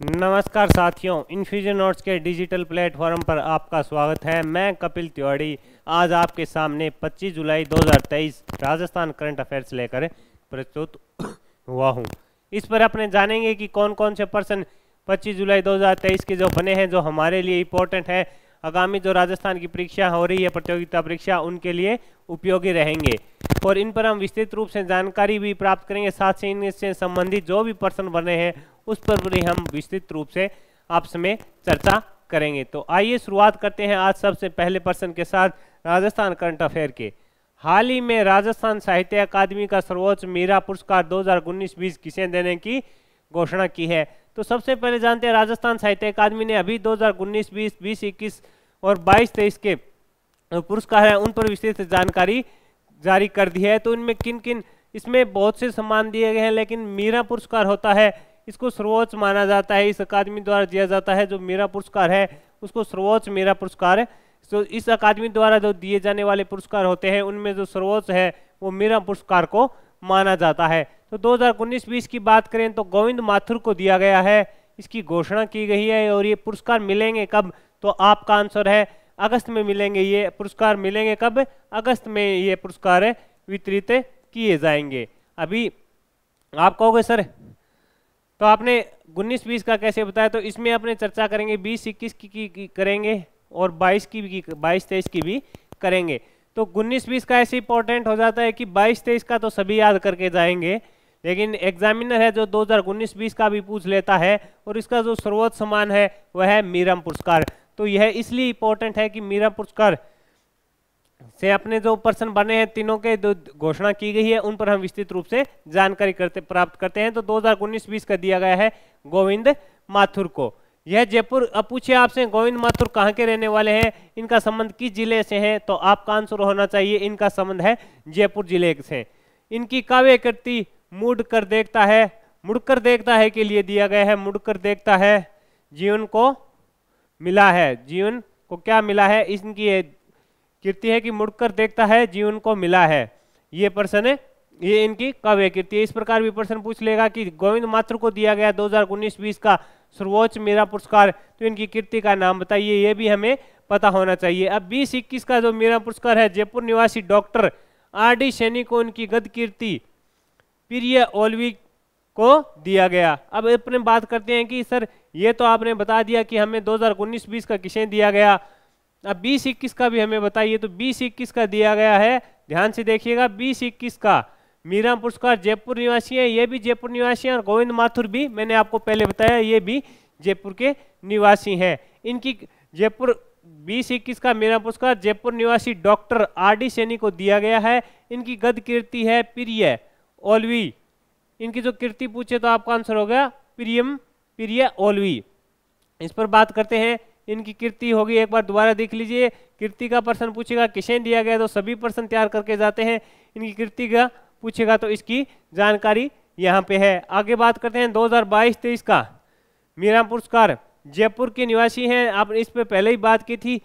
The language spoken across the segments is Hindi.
नमस्कार साथियों, इन्फ्यूजन नोट्स के डिजिटल प्लेटफॉर्म पर आपका स्वागत है। मैं कपिल तिवारी आज आपके सामने 25 जुलाई 2023 राजस्थान करंट अफेयर्स लेकर प्रस्तुत हुआ हूं। इस पर अपने जानेंगे कि कौन कौन से पर्सन 25 जुलाई 2023 के जो बने हैं, जो हमारे लिए इम्पोर्टेंट है, आगामी जो राजस्थान की परीक्षा हो रही है, प्रतियोगिता परीक्षा, उनके लिए उपयोगी रहेंगे और इन पर हम विस्तृत रूप से जानकारी भी प्राप्त करेंगे। साथ ही इनसे संबंधित जो भी पर्सन बने हैं उस पर भी हम विस्तृत रूप से आपस में चर्चा करेंगे। तो आइए शुरुआत करते हैं आज सबसे पहले पर्सन के साथ राजस्थान करंट अफेयर के। हाल ही में राजस्थान साहित्य अकादमी का सर्वोच्च मीरा पुरस्कार 2019-20 किसे देने की घोषणा की है। तो सबसे पहले जानते हैं राजस्थान साहित्य अकादमी ने अभी 2019-20, 2021 और 22-23 के पुरस्कार हैं उन पर विस्तृत जानकारी जारी कर दी है। तो इनमें किन किन, इसमें बहुत से सम्मान दिए गए हैं, लेकिन मीरा पुरस्कार होता है, इसको सर्वोच्च माना जाता है, इस अकादमी द्वारा दिया जाता है। जो मीरा पुरस्कार है उसको सर्वोच्च मीरा पुरस्कार है। तो इस अकादमी द्वारा जो दिए जाने वाले पुरस्कार होते हैं उनमें जो सर्वोच्च है वो मीरा पुरस्कार को माना जाता है। तो 2019-20 की बात करें तो गोविंद माथुर को दिया गया है, इसकी घोषणा की गई है। और ये पुरस्कार मिलेंगे कब, तो आपका आंसर है अगस्त में मिलेंगे। ये पुरस्कार मिलेंगे कब, अगस्त में ये पुरस्कार वितरित किए जाएंगे। अभी आप कहोगे सर तो आपने 19-20 का कैसे बताया, तो इसमें अपने चर्चा करेंगे 20-21 की करेंगे और 22-23 की भी करेंगे। तो 19-20 का ऐसे इंपॉर्टेंट हो जाता है कि 22-23 का तो सभी याद करके जाएंगे, लेकिन एग्जामिनर है जो 2019-20 का भी पूछ लेता है और इसका जो सर्वोच्च सम्मान है वह है मीरम पुरस्कार। तो यह इसलिए इंपॉर्टेंट है कि मीरा पुरस्कार से अपने जो पर्सन बने हैं तीनों के जो घोषणा की गई है उन पर हम विस्तृत रूप से जानकारी प्राप्त करते हैं। तो 2019-20 का दिया गया है गोविंद माथुर को। यह जयपुर, अब पूछिए आपसे गोविंद माथुर कहाँ के रहने वाले हैं, इनका संबंध किस जिले से है, तो आपका आंसर होना चाहिए इनका संबंध है जयपुर जिले से। इनकी काव्य कृति मुड़कर देखता है के लिए दिया गया है। मुड़कर देखता है, जीवन को मिला है, जीवन को क्या मिला है, इनकी कीर्ति है कि मुड़कर देखता है जीवन को मिला है। ये पर्सन है, ये इनकी काव्य कीर्ति है। इस प्रकार भी पर्सन पूछ लेगा कि गोविंद माथुर को दिया गया 2019-20 का सर्वोच्च मीरा पुरस्कार, तो इनकी कीर्ति का नाम बताइए, ये भी हमें पता होना चाहिए। अब 20-21 का जो मीरा पुरस्कार है जयपुर निवासी डॉक्टर R.D. सैनी को उनकी गद कीर्ति प्रिय ओलवी को दिया गया। अब अपने बात करते हैं कि सर ये तो आपने बता दिया कि हमें 2019-20 का किसे दिया गया, अब 20-21 का भी हमें बताइए। तो 20-21 का दिया गया है, ध्यान से देखिएगा, 20-21 का मीरा पुरस्कार जयपुर निवासी है, ये भी जयपुर निवासी है और गोविंद माथुर भी मैंने आपको पहले बताया ये भी जयपुर के निवासी हैं। इनकी जयपुर 20-21 का मीरा पुरस्कार जयपुर निवासी डॉक्टर R.D. सैनी को दिया गया है। इनकी गद कीर्ति है प्रिय ओलवी। इनकी जो कीर्ति पूछे तो आपका आंसर हो गया प्रिय ओलवी। इस पर बात करते हैं, इनकी कीर्ति होगी, एक बार दोबारा देख लीजिए। कीर्ति का पर्सन पूछेगा किसे दिया गया, तो सभी पर्सन तैयार करके जाते हैं। इनकी कीर्ति का पूछेगा तो इसकी जानकारी यहाँ पे है। आगे बात करते हैं 2022-23 का मीरा पुरस्कार जयपुर के निवासी हैं, आपने इस पे पहले ही बात की थी,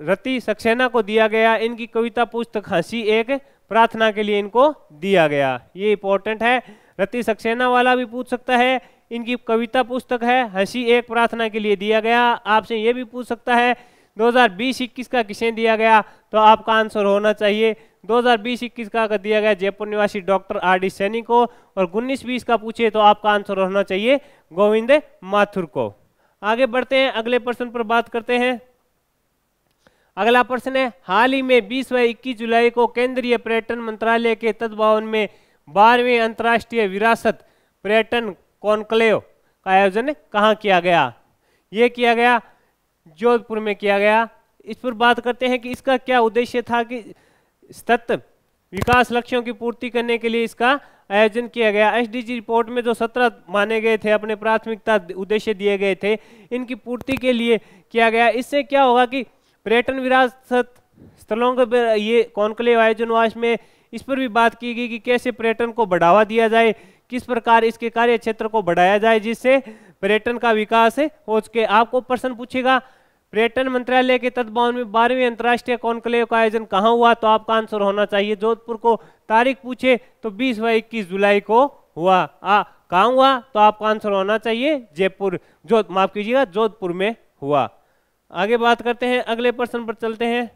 रति सक्सेना को दिया गया। इनकी कविता पुस्तक हंसी एक प्रार्थना के लिए इनको दिया गया, ये इंपॉर्टेंट है। रति सक्सेना वाला भी पूछ सकता है, इनकी कविता पुस्तक है हंसी एक प्रार्थना के लिए दिया गया। आपसे ये भी पूछ सकता है 2020-21 का किसे दिया गया, तो आपका आंसर होना चाहिए 2020-21 का दिया गया जयपुर निवासी डॉक्टर R.D. सैनी को। और 19-20 का पूछे तो आपका आंसर होना चाहिए गोविंद माथुर को। आगे बढ़ते हैं, अगले प्रश्न पर बात करते हैं। अगला प्रश्न है, हाल ही में 20 व 21 जुलाई को केंद्रीय पर्यटन मंत्रालय के तत्वावधान में 12वें अंतर्राष्ट्रीय विरासत पर्यटन कॉन्क्लेव का आयोजन कहाँ किया गया, ये किया गया जोधपुर में किया गया। इस पर बात करते हैं कि इसका क्या उद्देश्य था, कि सतत विकास लक्ष्यों की पूर्ति करने के लिए इसका आयोजन किया गया। SDG रिपोर्ट में जो 17 माने गए थे, अपने प्राथमिकता उद्देश्य दिए गए थे, इनकी पूर्ति के लिए किया गया। इससे क्या होगा कि पर्यटन विरासत स्थलों के ये कॉन्क्लेव आयोजन हुआ, इसमें इस पर भी बात की गई कि कैसे पर्यटन को बढ़ावा दिया जाए, किस प्रकार इसके कार्य क्षेत्र को बढ़ाया जाए जिससे पर्यटन का विकास हो सके। आपको प्रश्न पूछेगा पर्यटन मंत्रालय के तत्वावधान में 12वें अंतर्राष्ट्रीय कॉन्क्लेव का आयोजन कहाँ हुआ, तो आपका आंसर होना चाहिए जोधपुर को। तारीख पूछे तो 20 व 21 जुलाई को हुआ। कहाँ हुआ, तो आपका आंसर होना चाहिए जयपुर, माफ कीजिएगा जोधपुर में हुआ। आगे बात करते हैं, अगले प्रश्न पर चलते हैं।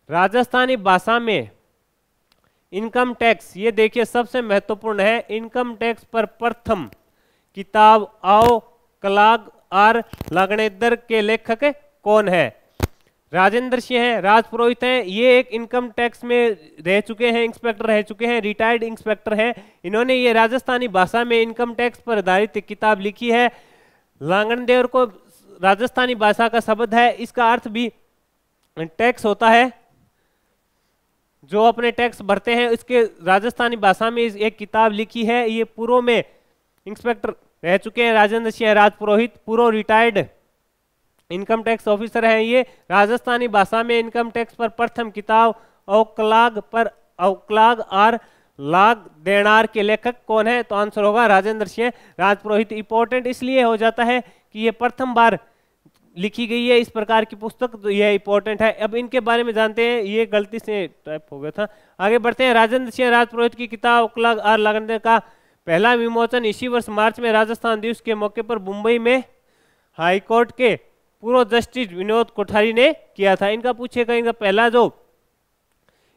राजस्थानी भाषा में इनकम टैक्स, ये देखिए सबसे महत्वपूर्ण है, इनकम टैक्स पर प्रथम किताब आओ कलाग आर लागणेदर के लेखक कौन है? राजेंद्र सिंह है, राजपुरोहित हैं, ये एक इनकम टैक्स में रह चुके हैं, इंस्पेक्टर रह चुके हैं, रिटायर्ड इंस्पेक्टर हैं। इन्होंने ये राजस्थानी भाषा में इनकम टैक्स पर आधारित किताब लिखी है। लागणदेवर को राजस्थानी भाषा का शब्द है, इसका अर्थ भी टैक्स होता है, जो अपने टैक्स भरते हैं। इसके राजस्थानी भाषा में एक किताब लिखी है, ये पूर्व में इंस्पेक्टर रह चुके हैं राजेंद्र सिंह राजपुरोहित, पूर्व रिटायर्ड इनकम टैक्स ऑफिसर है। ये राजस्थानी भाषा में इनकम टैक्स पर प्रथम किताब औकलाग आर लाग देनार के लेखक कौन है? तो आंसर होगा राजेंद्र सिंह राजपुरोहित। इंपॉर्टेंट इसलिए हो जाता है कि ये प्रथम बार लिखी गई है इस प्रकार की पुस्तक, तो यह इंपॉर्टेंट है। अब इनके बारे में जानते हैं, ये गलती से टाइप हो गया था। आगे बढ़ते हैं, राजेंद्र सिंह राजपुरोहित की किताब औकलाग आर लागदेर का पहला विमोचन इसी वर्ष मार्च में राजस्थान दिवस के मौके पर मुंबई में हाईकोर्ट के पूर्व जस्टिस विनोद कोठारी ने किया था। इनका पूछेगा, इनका पहला जो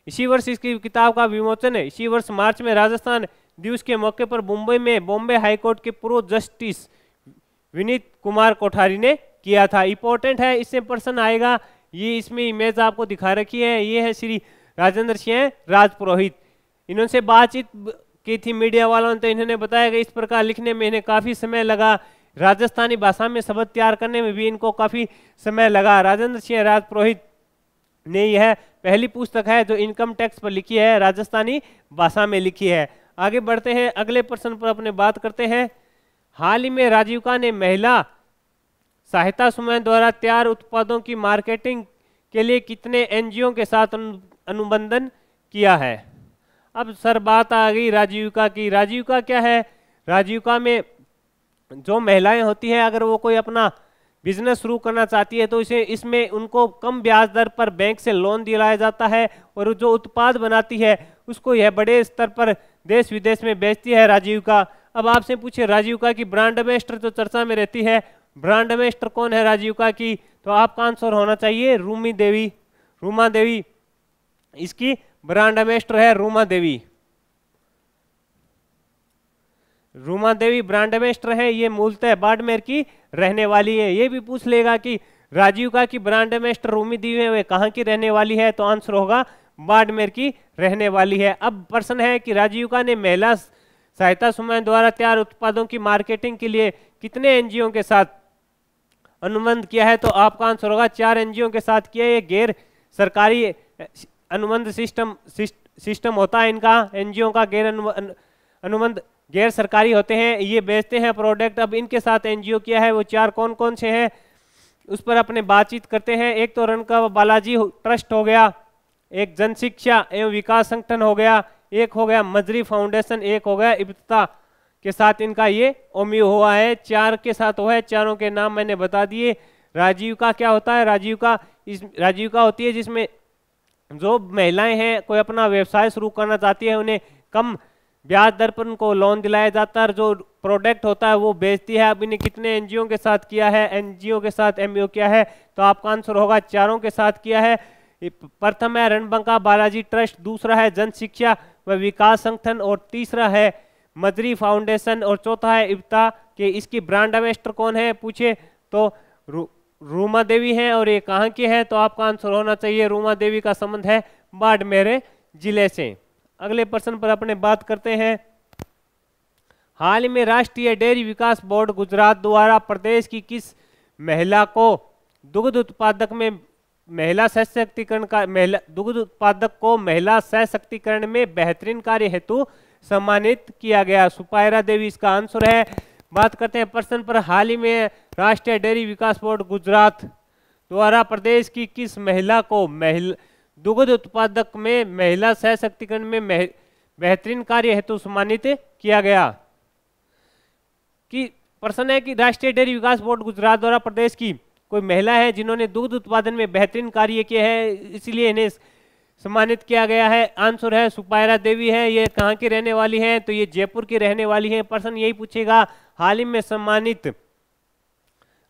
इसी वर्ष इसकी किताब का विमोचन है, इसी वर्ष मार्च में राजस्थान दिवस के मौके पर मुंबई में बॉम्बे हाईकोर्ट के पूर्व जस्टिस विनीत कुमार कोठारी ने किया था। इंपॉर्टेंट है, इससे प्रश्न आएगा। ये इसमें इमेज आपको दिखा रखी है, ये है श्री राजेंद्र सिंह राजपुरोहित। इन्होंने बातचीत की थी मीडिया वालों ने, तो इन्होंने बताया कि इस प्रकार लिखने में इन्हें काफी समय लगा, राजस्थानी भाषा में शब्द तैयार करने में भी इनको काफी समय लगा। राजेंद्र सिंह राजपुरोहित ने यह पहली पुस्तक है जो इनकम टैक्स पर लिखी है, राजस्थानी भाषा में लिखी है। आगे बढ़ते हैं, अगले प्रश्न पर अपने बात करते हैं। हाल ही में राजीविका ने महिला सहायता समूह द्वारा तैयार उत्पादों की मार्केटिंग के लिए कितने एनजीओ के साथ अनुबंधन किया है? अब सर बात आ गई राजीविका की। राजीविका क्या है? राजीविका में जो महिलाएं होती है, अगर वो कोई अपना बिजनेस शुरू करना चाहती है तो इसमें उनको कम ब्याज दर पर बैंक से लोन दिलाया जाता है, और जो उत्पाद बनाती है उसको यह बड़े स्तर पर देश विदेश में बेचती है राजीविका। अब आपसे पूछे राजीविका की ब्रांड एम्बेसडर जो चर्चा में रहती है, ब्रांड एम्बेसडर कौन है राजीविका की? तो आपका आंसर होना चाहिए रूमा देवी इसकी ब्रांड एम्बेसडर है, रूमा देवी ब्रांड एम्बेसडर है। ये मूलतः बाड़मेर की रहने वाली है। ये भी पूछ लेगा कि राजीविका की ब्रांड एम्बेसडर रूमी देवी है, वे कहाँ की रहने वाली है? तो आंसर होगा बाड़मेर की रहने वाली है। अब प्रश्न है कि राजीविका ने महिला सहायता समूह द्वारा तैयार उत्पादों की मार्केटिंग के लिए कितने एनजीओ के साथ अनुबंध किया है? तो आपका आंसर होगा 4 एनजीओ के साथ किया। ये गैर सरकारी अनुबंध सिस्टम होता है इनका, एनजीओ का गैर अनुबंध गैर सरकारी होते हैं, ये बेचते हैं प्रोडक्ट। अब इनके साथ एनजीओ किया है, वो 4 कौन कौन से हैं उस पर अपने बातचीत करते हैं। एक तो रणका बालाजी ट्रस्ट हो गया, एक जन शिक्षा एवं विकास संगठन हो गया, एक हो गया मजरी फाउंडेशन, एक हो गया इब्ता के साथ इनका ये ओमियो हुआ है। 4 के साथ हुआ है, चारों के नाम मैंने बता दिए। राजीविका क्या होता है? राजीविका होती है जिसमें जो महिलाएं हैं कोई अपना व्यवसाय शुरू करना चाहती है, उन्हें कम ब्याज दर पर उनको लोन दिलाया जाता है, जो प्रोडक्ट होता है वो बेचती है। अब इन्हें कितने एनजीओ के साथ किया है? एनजीओ के साथ एमओ किया है, तो आपका आंसर होगा 4 के साथ किया है। प्रथम है रणबंका बालाजी ट्रस्ट, दूसरा है जन शिक्षा व विकास संगठन, और तीसरा है मजरी फाउंडेशन, और चौथा है इब्ता के। इसकी ब्रांड एम्बेसडर कौन है पूछे तो रूमा देवी है, और ये कहाँ की है? तो आपका आंसर होना चाहिए रूमा देवी का संबंध है बाड़मेर जिले से। अगले प्रश्न पर अपने बात करते हैं। हाल ही में राष्ट्रीय डेयरी विकास बोर्ड गुजरात द्वारा प्रदेश की किस महिला को दुग्ध उत्पादक में महिला सशक्तिकरण में बेहतरीन कार्य हेतु सम्मानित किया गया? सुपायरा देवी इसका आंसर है। बात करते हैं प्रश्न पर। हाल ही में राष्ट्रीय डेयरी विकास बोर्ड गुजरात द्वारा प्रदेश की किस महिला को दुग्ध उत्पादक में महिला सशक्तिकरण में बेहतरीन कार्य हेतु सम्मानित किया गया? कि प्रश्न है कि राष्ट्रीय डेयरी विकास बोर्ड गुजरात द्वारा प्रदेश की कोई महिला है जिन्होंने दुग्ध उत्पादन में बेहतरीन कार्य किया है, इसलिए इन्हें सम्मानित किया गया है? आंसर है सुपायरा देवी है। ये कहाँ की रहने वाली है? तो ये जयपुर की रहने वाली है। प्रश्न यही पूछेगा, हाल ही में सम्मानित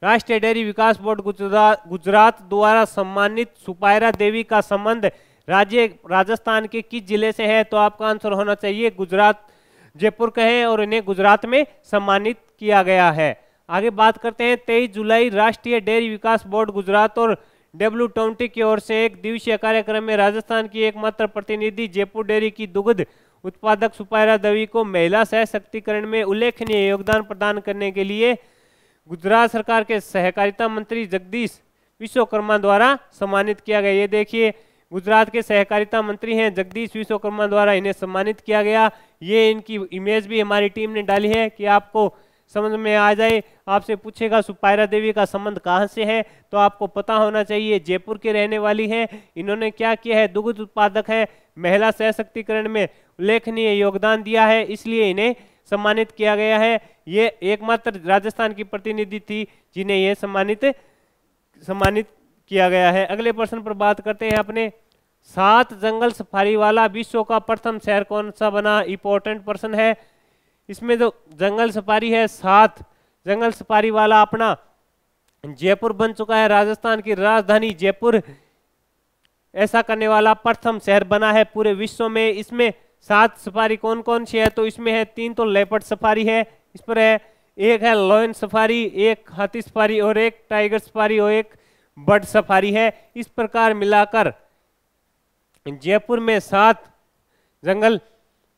राष्ट्रीय डेयरी विकास बोर्ड गुजरात द्वारा सम्मानित सुपायरा देवी का संबंध राज्य राजस्थान के किस जिले से है? तो आपका आंसर होना चाहिए गुजरात, जयपुर का है और इन्हें गुजरात में सम्मानित किया गया है। आगे बात करते हैं, 23 जुलाई राष्ट्रीय डेयरी विकास बोर्ड गुजरात और WTO की ओर से एक दिवसीय कार्यक्रम में राजस्थान की एकमात्र प्रतिनिधि जयपुर डेयरी की दुग्ध उत्पादक सुपायरा देवी को महिला सशक्तिकरण में उल्लेखनीय योगदान प्रदान करने के लिए गुजरात सरकार के सहकारिता मंत्री जगदीश विश्वकर्मा द्वारा सम्मानित किया गया। ये देखिए, गुजरात के सहकारिता मंत्री हैं जगदीश विश्वकर्मा द्वारा इन्हें सम्मानित किया गया। ये इनकी इमेज भी हमारी टीम ने डाली है कि आपको समझ में आ जाए। आपसे पूछेगा सुपायरा देवी का संबंध कहाँ से है, तो आपको पता होना चाहिए जयपुर के रहने वाली है। इन्होंने क्या किया है? दुग्ध उत्पादक है, महिला सशक्तिकरण में उल्लेखनीय योगदान दिया है, इसलिए इन्हें सम्मानित किया गया है। ये एकमात्र राजस्थान की प्रतिनिधि थी जिन्हें ये सम्मानित किया गया है। अगले प्रश्न पर बात करते हैं अपने, 7 जंगल सफारी वाला विश्व का प्रथम शहर कौन सा बना? इंपॉर्टेंट प्रश्न है। इसमें जो जंगल सफारी है, 7 जंगल सफारी वाला अपना जयपुर बन चुका है। राजस्थान की राजधानी जयपुर ऐसा करने वाला प्रथम शहर बना है पूरे विश्व में। इसमें 7 सफारी कौन कौन सी है? तो इसमें है 3 तो लेपर्ड सफारी है, इस पर है, एक है लॉयन सफारी, एक हाथी सफारी और एक टाइगर सफारी और एक बर्ड सफारी है। इस प्रकार मिलाकर जयपुर में 7 जंगल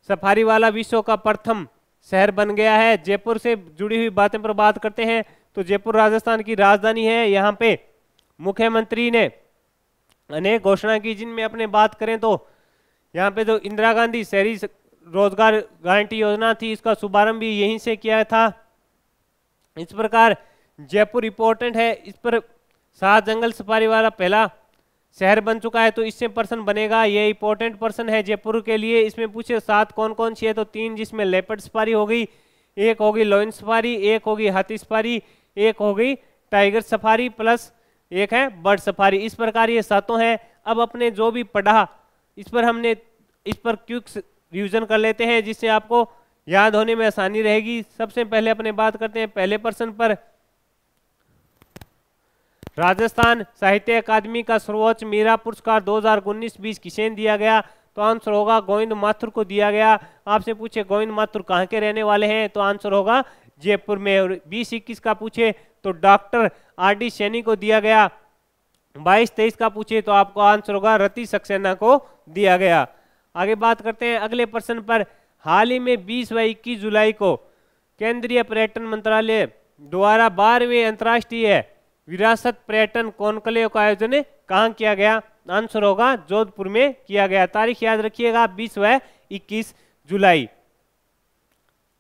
सफारी वाला विश्व का प्रथम शहर बन गया है। जयपुर से जुड़ी हुई बातें पर बात करते हैं तो जयपुर राजस्थान की राजधानी है। यहाँ पे मुख्यमंत्री ने अनेक घोषणा की, जिनमें अपने बात करें तो यहाँ पे जो इंदिरा गांधी शहरी रोजगार गारंटी योजना थी, इसका शुभारंभ भी यहीं से किया था। इस प्रकार जयपुर इंपॉर्टेंट है। इस पर 7 जंगल सफारी वाला पहला शहर बन चुका है, तो इससे पर्सन बनेगा। ये इंपॉर्टेंट पर्सन है जयपुर के लिए। इसमें पूछे 7 कौन कौन सी है, तो 3 जिसमें लेपर्ड सफारी हो गई, एक होगी लॉयन सफारी, एक होगी हाथी सफारी, एक होगी टाइगर सफारी, प्लस एक है बर्ड सफारी। इस प्रकार ये 7 हैं। अब अपने जो भी पढ़ा इस पर क्विक रिवीजन कर लेते हैं, जिससे आपको याद होने में आसानी रहेगी। सबसे पहले अपने बात करते हैं पहले प्रश्न पर, राजस्थान साहित्य अकादमी का सर्वोच्च मीरा पुरस्कार 2019-20 किसे दिया गया? तो आंसर होगा गोविंद माथुर को दिया गया। आपसे पूछे गोविंद माथुर कहाँ के रहने वाले हैं, तो आंसर होगा जयपुर में। और 20-21 का पूछे तो डॉक्टर RD सैनी को दिया गया। 22-23 का पूछे तो आपको आंसर होगा रति सक्सेना को दिया गया। आगे बात करते हैं अगले प्रश्न पर, हाल ही में 20 व 21 जुलाई को केंद्रीय पर्यटन मंत्रालय द्वारा 12वें अंतर्राष्ट्रीय विरासत पर्यटन कॉन्क्लेव का आयोजन कहाँ किया गया? आंसर होगा जोधपुर में किया गया। तारीख याद रखिएगा 20 व 21 जुलाई।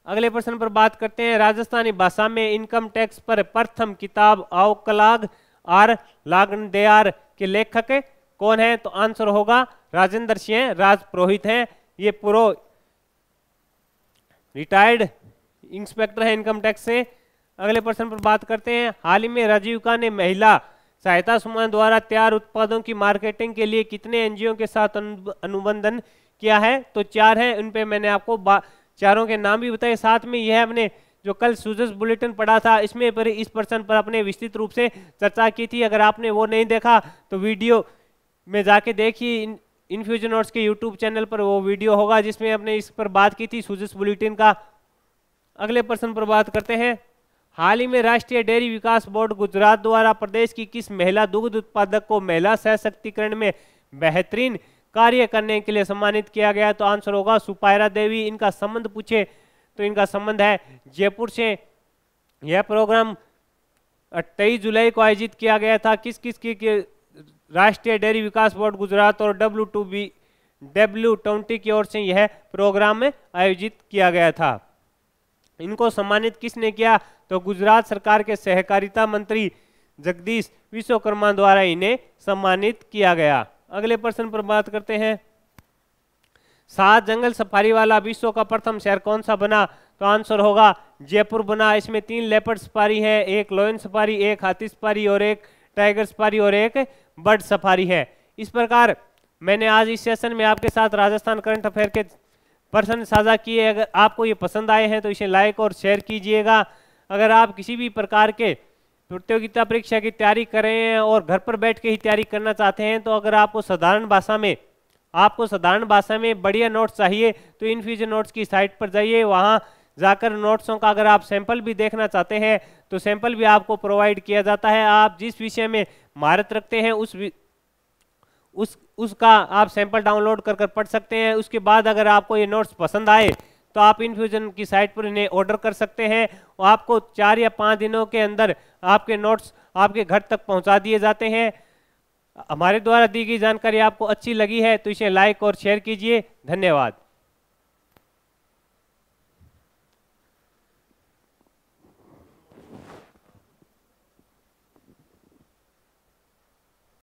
अगले प्रश्न पर बात करते हैं, राजस्थानी भाषा में इनकम टैक्स पर प्रथम किताब अवकलाग आर लागनदयार के लेखक कौन है? तो आंसर होगा राजेंद्र सिंह राजपुरोहित हैं। ये पूर्व रिटायर्ड इंस्पेक्टर है इनकम टैक्स से। अगले प्रश्न पर बात करते हैं, हाल ही में राजीविका ने महिला सहायता समूह द्वारा तैयार उत्पादों की मार्केटिंग के लिए कितने NGO के साथ अनुबंधन किया है? तो 4 है। उन पे मैंने आपको चारों के नाम भी बताए। साथ में यह हमने जो कल सूजस बुलेटिन पढ़ा था, इसमें पर इस प्रश्न पर अपने विस्तृत रूप से चर्चा की थी। अगर आपने वो नहीं देखा तो वीडियो में जाके देखिए, इन्फ्यूजन नोट्स के यूट्यूब चैनल पर वो वीडियो होगा जिसमें अपने इस पर बात की थी सूजस बुलेटिन का। अगले प्रश्न पर बात करते हैं, हाल ही में राष्ट्रीय डेयरी विकास बोर्ड गुजरात द्वारा प्रदेश की किस महिला दुग्ध उत्पादक को महिला सशक्तिकरण में बेहतरीन कार्य करने के लिए सम्मानित किया गया? तो आंसर होगा सुपायरा देवी। इनका संबंध पूछे तो इनका संबंध है जयपुर से। यह प्रोग्राम 23 जुलाई को आयोजित किया गया था। किस किस की राष्ट्रीय डेयरी विकास बोर्ड गुजरात और WTO की ओर से यह प्रोग्राम आयोजित किया गया था। इनको सम्मानित किसने किया? तो गुजरात सरकार के सहकारिता मंत्री जगदीश विश्वकर्मा द्वारा इन्हें सम्मानित किया गया। अगले प्रश्न पर बात करते हैं, 7 जंगल सफारी वाला विश्व का प्रथम शहर कौन सा बना? तो आंसर होगा जयपुर बना। इसमें 3 लेपर्ड सफारी है, एक लॉयन सफारी, एक हाथी सफारी और एक टाइगर सफारी और एक बर्ड सफारी है। इस प्रकार मैंने आज इस सेशन में आपके साथ राजस्थान करंट अफेयर के प्रश्न साझा किए। अगर आपको ये पसंद आए हैं तो इसे लाइक और शेयर कीजिएगा। अगर आप किसी भी प्रकार के प्रतियोगिता परीक्षा की तैयारी कर रहे हैं और घर पर बैठ के ही तैयारी करना चाहते हैं, तो अगर आपको साधारण भाषा में बढ़िया नोट्स चाहिए तो इनफ्यूजन नोट्स की साइट पर जाइए। वहाँ जाकर नोट्सों का अगर आप सैंपल भी देखना चाहते हैं तो सैंपल भी आपको प्रोवाइड किया जाता है। आप जिस विषय में महारत रखते हैं उसका आप सैंपल डाउनलोड कर पढ़ सकते हैं। उसके बाद अगर आपको ये नोट्स पसंद आए तो आप इनफ्यूजन की साइट पर इन्हें ऑर्डर कर सकते हैं और आपको 4 या 5 दिनों के अंदर आपके नोट्स आपके घर तक पहुंचा दिए जाते हैं। हमारे द्वारा दी गई जानकारी आपको अच्छी लगी है तो इसे लाइक और शेयर कीजिए। धन्यवाद।